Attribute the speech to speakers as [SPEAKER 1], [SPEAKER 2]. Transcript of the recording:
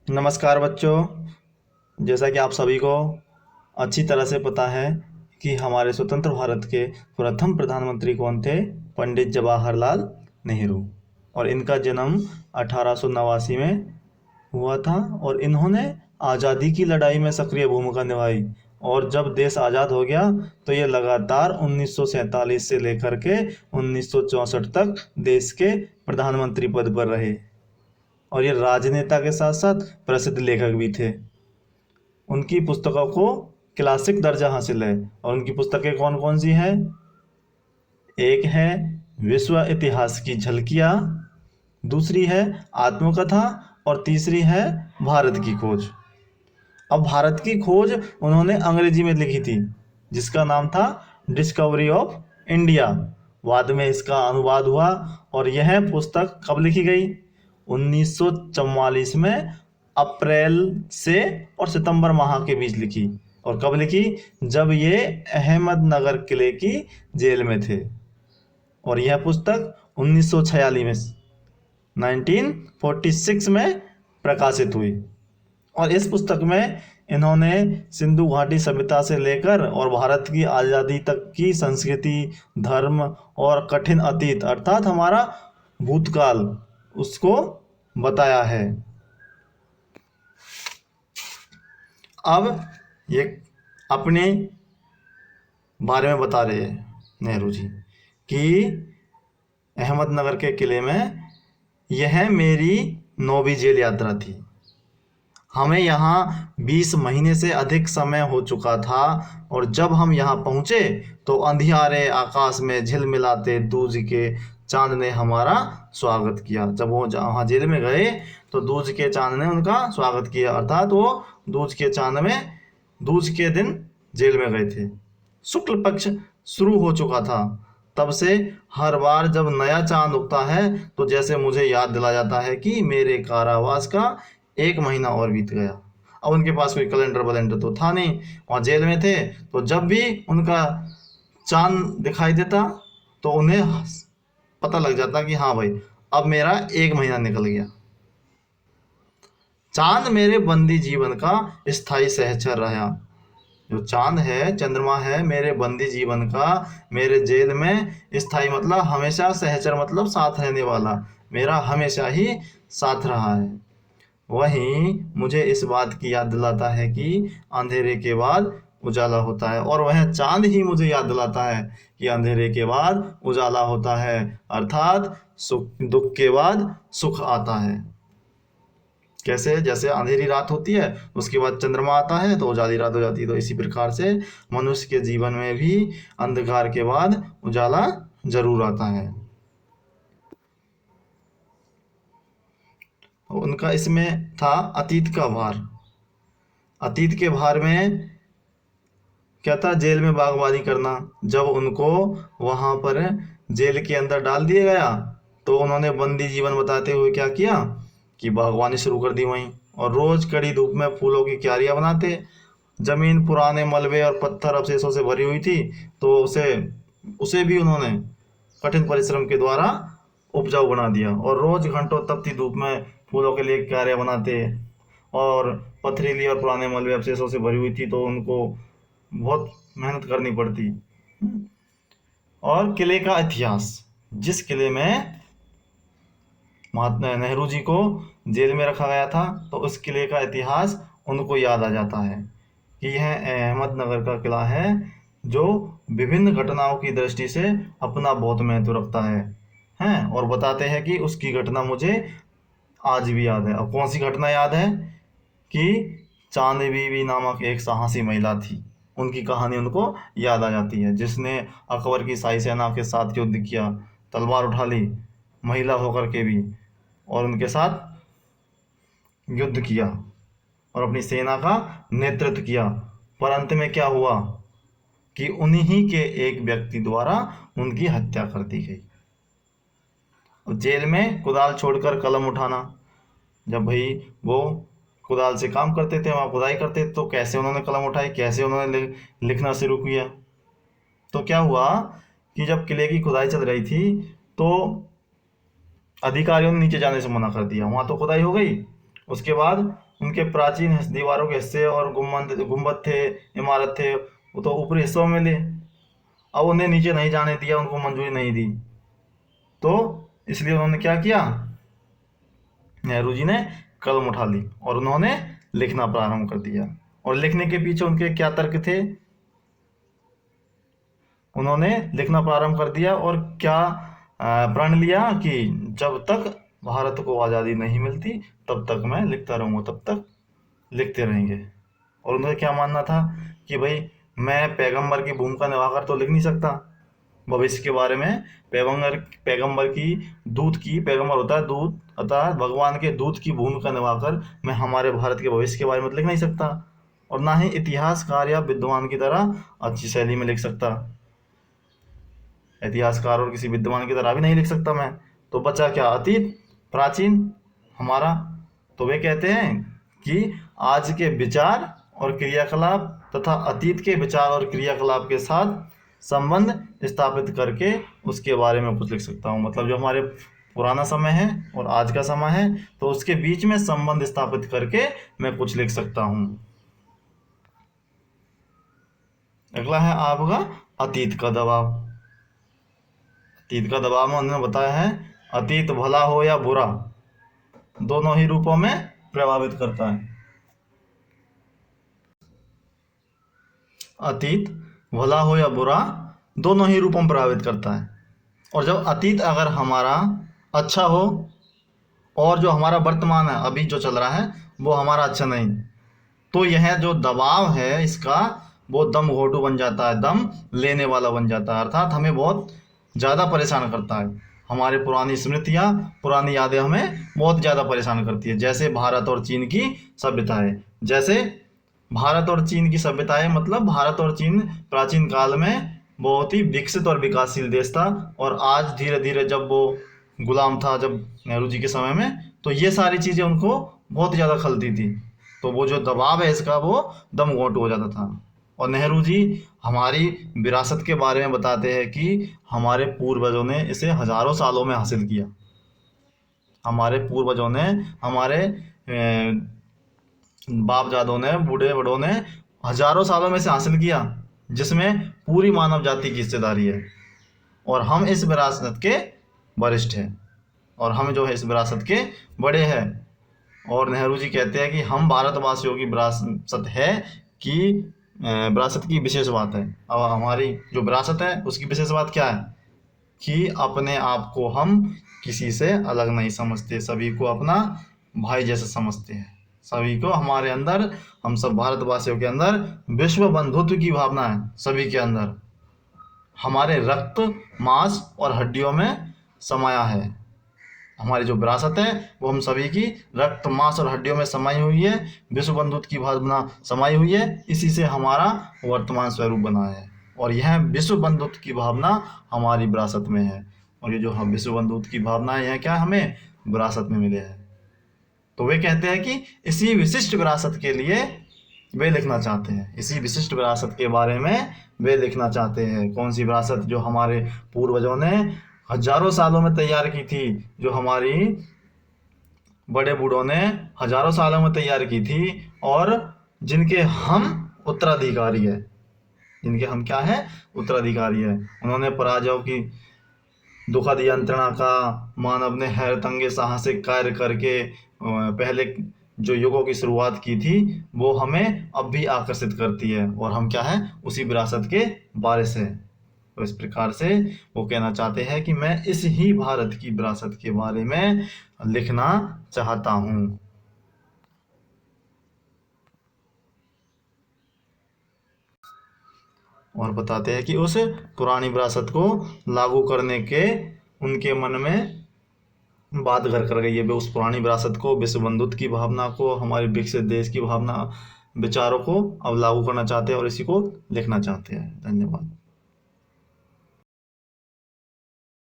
[SPEAKER 1] नमस्कार बच्चों। जैसा कि आप सभी को अच्छी तरह से पता है कि हमारे स्वतंत्र भारत के प्रथम प्रधानमंत्री कौन थे? पंडित जवाहरलाल नेहरू। और इनका जन्म 1889 में हुआ था और इन्होंने आज़ादी की लड़ाई में सक्रिय भूमिका निभाई। और जब देश आज़ाद हो गया तो ये लगातार 1947 से लेकर के 1964 तक देश के प्रधानमंत्री पद पर रहे। और ये राजनेता के साथ साथ प्रसिद्ध लेखक भी थे। उनकी पुस्तकों को क्लासिक दर्जा हासिल है। और उनकी पुस्तकें कौन कौन सी हैं? एक है विश्व इतिहास की झलकियाँ, दूसरी है आत्मकथा और तीसरी है भारत की खोज। अब भारत की खोज उन्होंने अंग्रेजी में लिखी थी, जिसका नाम था डिस्कवरी ऑफ इंडिया। बाद में इसका अनुवाद हुआ और यह पुस्तक कब लिखी गई? 1944 में अप्रैल से और सितंबर माह के बीच लिखी। और कब लिखी? जब ये अहमदनगर किले की जेल में थे। और यह पुस्तक 1946 में 1946 में प्रकाशित हुई। और इस पुस्तक में इन्होंने सिंधु घाटी सभ्यता से लेकर और भारत की आज़ादी तक की संस्कृति, धर्म और कठिन अतीत अर्थात हमारा भूतकाल उसको बताया है। अब ये अपने बारे में बता रहे हैं नेहरू जी कि अहमदनगर के किले में यह मेरी 9वीं जेल यात्रा थी। हमें यहाँ 20 महीने से अधिक समय हो चुका था और जब हम यहाँ पहुँचे तो अंधियारे आकाश में झिलमिलाते दूज के चांद ने हमारा स्वागत किया। जब वो वहाँ जेल में गए तो दूज के चांद ने उनका स्वागत किया, अर्थात वो दूज के चांद में दूज के दिन जेल में गए थे। शुक्ल पक्ष शुरू हो चुका था। तब से हर बार जब नया चांद उगता है तो जैसे मुझे याद दिला जाता है कि मेरे कारावास का 1 महीना और बीत गया। अब उनके पास कोई कैलेंडर वलेंडर तो था नहीं, और जेल में थे, तो जब भी उनका चांद दिखाई देता तो उन्हें पता लग जाता कि हाँ भाई, अब मेरा 1 महीना निकल गया। चांद मेरे बंदी जीवन का स्थायी सहचर रहा। जो चांद है, चंद्रमा है, मेरे बंदी जीवन का, मेरे जेल में स्थायी मतलब हमेशा, सहचर मतलब साथ रहने वाला, मेरा हमेशा ही साथ रहा है। वहीं मुझे इस बात की याद दिलाता है कि अंधेरे के बाद उजाला होता है, और वह चांद ही मुझे याद दिलाता है कि अंधेरे के बाद उजाला होता है, अर्थात सुख दुख के बाद सुख आता है। कैसे? जैसे अंधेरी रात होती है उसके बाद चंद्रमा आता है तो उजाली रात हो जाती है, तो इसी प्रकार से मनुष्य के जीवन में भी अंधकार के बाद उजाला जरूर आता है। उनका इसमें था अतीत का भार। अतीत के भार में क्या था? जेल में बागबानी करना। जब उनको वहां पर जेल के अंदर डाल दिया गया तो उन्होंने बंदी जीवन बताते हुए क्या किया कि बागवानी शुरू कर दी वहीं, और रोज कड़ी धूप में फूलों की क्यारियां बनाते। जमीन पुराने मलबे और पत्थर अवशेषों से भरी हुई थी, तो उसे उसे भी उन्होंने कठिन परिश्रम के द्वारा उपजाऊ बना दिया, और रोज घंटों तपती धूप में फूलों के लिए क्यारियां बनाते। और पथरीली और पुराने मलबे अवशेषों से भरी हुई थी तो उनको बहुत मेहनत करनी पड़ती। और किले का इतिहास, जिस किले में महात्मा नेहरू जी को जेल में रखा गया था, तो उस किले का इतिहास उनको याद आ जाता है कि यह अहमदनगर का किला है जो विभिन्न घटनाओं की दृष्टि से अपना बहुत महत्व रखता है। और बताते हैं कि उसकी घटना मुझे आज भी याद है। और कौन सी घटना याद है? कि चांद बीबी नामक एक साहसी महिला थी, उनकी कहानी उनको याद आ जाती है, जिसने अकबर की शाही सेना के साथ युद्ध किया, तलवार उठा ली महिला होकर के भी, और उनके साथ युद्ध किया और अपनी सेना का नेतृत्व किया। पर अंत में क्या हुआ कि उन्हीं के एक व्यक्ति द्वारा उनकी हत्या कर दी गई। जेल में कुदाल छोड़कर कलम उठाना, जब भाई वो कुदाल से काम करते थे, वहाँ खुदाई करते थे, तो कैसे उन्होंने कलम उठाई, कैसे उन्होंने लिखना शुरू किया। तो क्या हुआ कि जब किले की खुदाई चल रही थी तो अधिकारियों ने नीचे जाने से मना कर दिया। वहाँ तो खुदाई हो गई, उसके बाद उनके प्राचीन दीवारों के हिस्से और गुम्बद थे, इमारत थे, वो तो ऊपरी हिस्सों में मिले। अब उन्हें नीचे नहीं जाने दिया, उनको मंजूरी नहीं दी। तो इसलिए उन्होंने क्या किया, नेहरू जी ने कलम उठा ली और उन्होंने लिखना प्रारंभ कर दिया। और लिखने के पीछे उनके क्या तर्क थे, उन्होंने लिखना प्रारंभ कर दिया और क्या प्रण लिया कि जब तक भारत को आज़ादी नहीं मिलती तब तक मैं लिखता रहूँगा, तब तक लिखते रहेंगे। और उन्हें क्या मानना था कि भाई मैं पैगंबर की भूमिका निभाकर तो लिख नहीं सकता भविष्य के बारे में। पैगंबर की दूत की, पैगंबर होता है दूत, अर्थात भगवान के दूत की भूमिका निभाकर मैं हमारे भारत के भविष्य के बारे में तो लिख नहीं सकता, और ना ही इतिहासकार या विद्वान की तरह अच्छी शैली में लिख सकता। इतिहासकार और किसी विद्वान की तरह भी नहीं लिख सकता मैं। तो बचा क्या, अतीत, प्राचीन हमारा। तो वे कहते हैं कि आज के विचार और क्रियाकलाप तथा अतीत के विचार और क्रियाकलाप के साथ संबंध स्थापित करके उसके बारे में कुछ लिख सकता हूँ। मतलब जो हमारे पुराना समय है और आज का समय है, तो उसके बीच में संबंध स्थापित करके मैं कुछ लिख सकता हूँ। अगला है आपका अतीत का दबाव। अतीत का दबाव में उन्होंने बताया है, अतीत भला हो या बुरा दोनों ही रूपों में प्रभावित करता है। अतीत भला हो या बुरा दोनों ही रूपों में प्रभावित करता है। और जब अतीत अगर हमारा अच्छा हो और जो हमारा वर्तमान है अभी जो चल रहा है वो हमारा अच्छा नहीं, तो यह जो दबाव है इसका वो दम घोटू बन जाता है, दम लेने वाला बन जाता है। अर्थात हमें बहुत ज़्यादा परेशान करता है। हमारी पुरानी स्मृतियाँ, पुरानी यादें हमें बहुत ज़्यादा परेशान करती है। जैसे भारत और चीन की सभ्यताएं, जैसे भारत और चीन की सभ्यताएं, मतलब भारत और चीन प्राचीन काल में बहुत ही विकसित और विकासशील देश था, और आज धीरे धीरे जब वो गुलाम था, जब नेहरू जी के समय में, तो ये सारी चीज़ें उनको बहुत ज़्यादा खलती थी। तो वो जो दबाव है इसका वो दम घोंटू हो जाता था। और नेहरू जी हमारी विरासत के बारे में बताते हैं कि हमारे पूर्वजों ने इसे हजारों सालों में हासिल किया। हमारे पूर्वजों ने, हमारे बाप दादों ने, बूढ़े बड़ों ने हजारों सालों में से हासिल किया, जिसमें पूरी मानव जाति की हिस्सेदारी है। और हम इस विरासत के वरिष्ठ हैं, और हम जो है इस विरासत के बड़े हैं। और नेहरू जी कहते हैं कि हम भारतवासियों की विरासत है कि विरासत की विशेष बात है। अब हमारी जो विरासत है उसकी विशेष बात क्या है कि अपने आप को हम किसी से अलग नहीं समझते, सभी को अपना भाई जैसा समझते हैं। सभी को हमारे अंदर, हम सब भारतवासियों के अंदर विश्व बंधुत्व की भावना है। सभी के अंदर हमारे रक्त, मांस और हड्डियों में समाया है। हमारी जो विरासत है वो हम सभी की रक्त, मांस और हड्डियों में समाई हुई है, विश्व बंधुत्व की भावना समाई हुई है। इसी से हमारा वर्तमान स्वरूप बना है, और यह विश्व बंधुत्व की भावना हमारी विरासत में है। और ये जो हम विश्व बंधुत्व की भावना है, यह क्या हमें विरासत में मिले है। तो वे कहते हैं कि इसी विशिष्ट विरासत के लिए वे लिखना चाहते हैं, इसी विशिष्ट विरासत के बारे में वे लिखना चाहते हैं। कौन सी विरासत, जो हमारे पूर्वजों ने हजारों सालों में तैयार की थी, जो हमारी बड़े बूढ़ों ने हजारों सालों में तैयार की थी, और जिनके हम उत्तराधिकारी है, जिनके हम क्या है, उत्तराधिकारी है। उन्होंने पराजयों की दुखद यंत्रणा का मानव ने हैरतअंगेज साहसिक कार्य करके पहले जो युगों की शुरुआत की थी वो हमें अब भी आकर्षित करती है, और हम क्या है, उसी विरासत के वारिस हैं। तो इस प्रकार से वो कहना चाहते हैं कि मैं इस ही भारत की विरासत के बारे में लिखना चाहता हूँ। और बताते हैं कि उस पुरानी विरासत को लागू करने के उनके मन में बात घर कर गई है। वे उस पुरानी विरासत को, विश्व बंधुत्व की भावना को, हमारे विकसित देश की भावना, विचारों को अब लागू करना चाहते हैं और इसी को लिखना चाहते हैं। धन्यवाद।